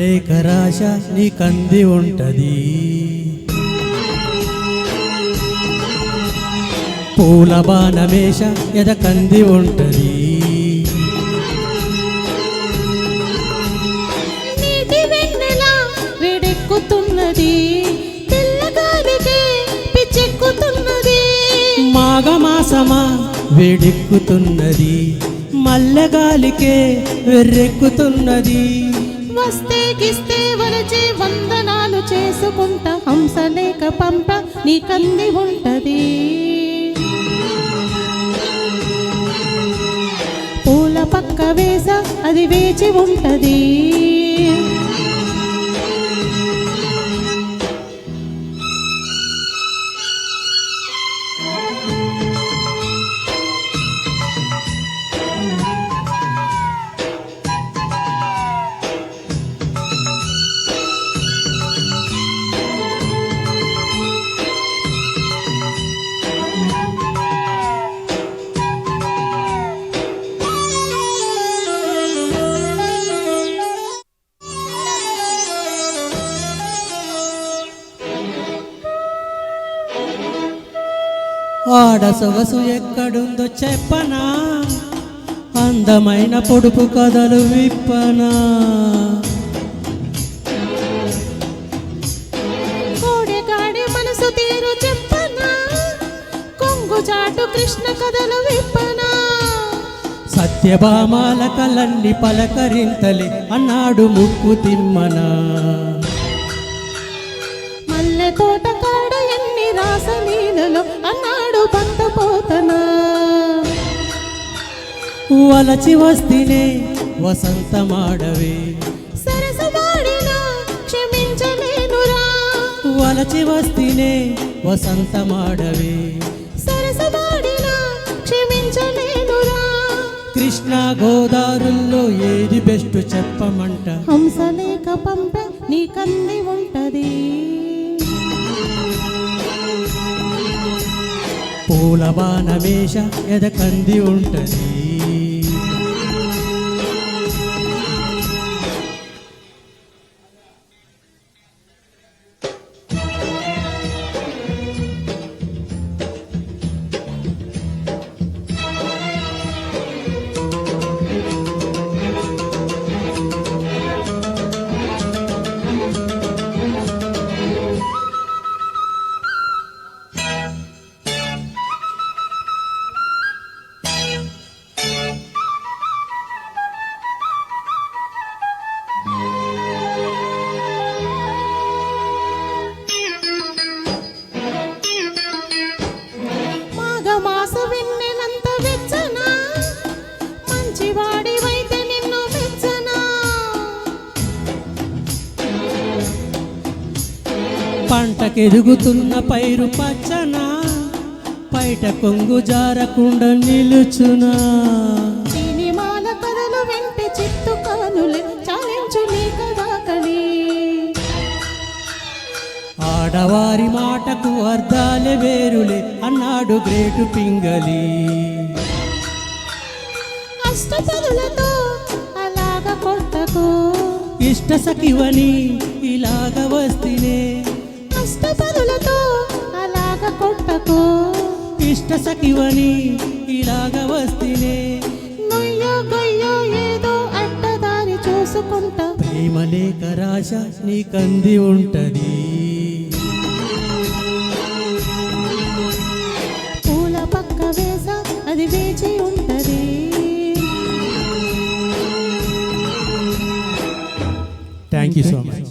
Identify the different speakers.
Speaker 1: లేఖ రాశ నీకంది ఉంటది. పూల బాణమేష ఎదకంది ఉంటది.
Speaker 2: నీటి వెన్నెల వేడెక్కుతున్నది, తెల్లగాలికి పిచ్చెక్కుతున్నది.
Speaker 1: మాఘమాసమా వేడెక్కుతున్నది, మల్లెగాలికే వెర్రెక్కుతున్నది.
Speaker 2: వస్తే గిస్తే వలచే వందనాలు చేసుకుంటా, హంసలేక పంప నీకంది ఉంటది. పూల పక్క వేస అది వేచి ఉంటది.
Speaker 1: ఆడ సొగసు ఎక్కడుందో చెప్పనా, అందమైన పొడుపు కథలు విప్పనా.
Speaker 2: కోడెగాడి మనసు తీరు చెప్పనా, కొంగు చాటు కృష్ణ కథలు విప్పనా.
Speaker 1: సత్యభామాల కలన్ని పలకరింతలే అన్నాడు ముక్కు తిమ్మనా.
Speaker 2: మల్లె తోట కాడ ఎన్ని రాసలీలలో అన్నాడు పంట పోతనా.
Speaker 1: వలచి వస్తేనే వసంతమాడవే,
Speaker 2: సరసమాడినా క్షమించలేనురా.
Speaker 1: వలచి వస్తేనే వసంతమాడవే,
Speaker 2: సరసమాడినా క్షమించలేనురా.
Speaker 1: కృష్ణా గోదావరిలో ఏది బెస్ట్ చెప్పమంట.
Speaker 2: హంసలేక పంప నీకంది ఉంటది.
Speaker 1: పూల బాణమేష ఎదకంది ఉంటది.
Speaker 2: మాఘమాస వెన్నెలంత వెచ్చనా, మంచివాడివైతే నిన్ను మెచ్చనా.
Speaker 1: పంటకెదుగుతున్న పైరు పచ్చనా, పైట కొంగు జారకుండా నిలుచునా.
Speaker 2: సినిమాల కథలు వెంటే చిత్తు కానులే చాలించు నీ కథాకళి.
Speaker 1: ఆడవారి మాటకు అర్థాలే వేరులే అన్నాడు గ్రేటు పింగళి.
Speaker 2: అష్టపదులతో అలాగ కొట్టకు,
Speaker 1: ఇష్ట సఖివని ఇలాగ వస్తేనే.
Speaker 2: అష్టపదులతో అలాగ కొట్టకు,
Speaker 1: ఇష్ట సఖివని ఇలాగ వస్తేనే.
Speaker 2: నొయ్యో గొయ్యో ఏదో అడ్డదారి చూసుకుంటా.
Speaker 1: ప్రేమ లేఖ రాశ నీకంది ఉంటది.
Speaker 2: పూల పక్క వేస అది వేచి ఉంటది.
Speaker 1: Thank you so much.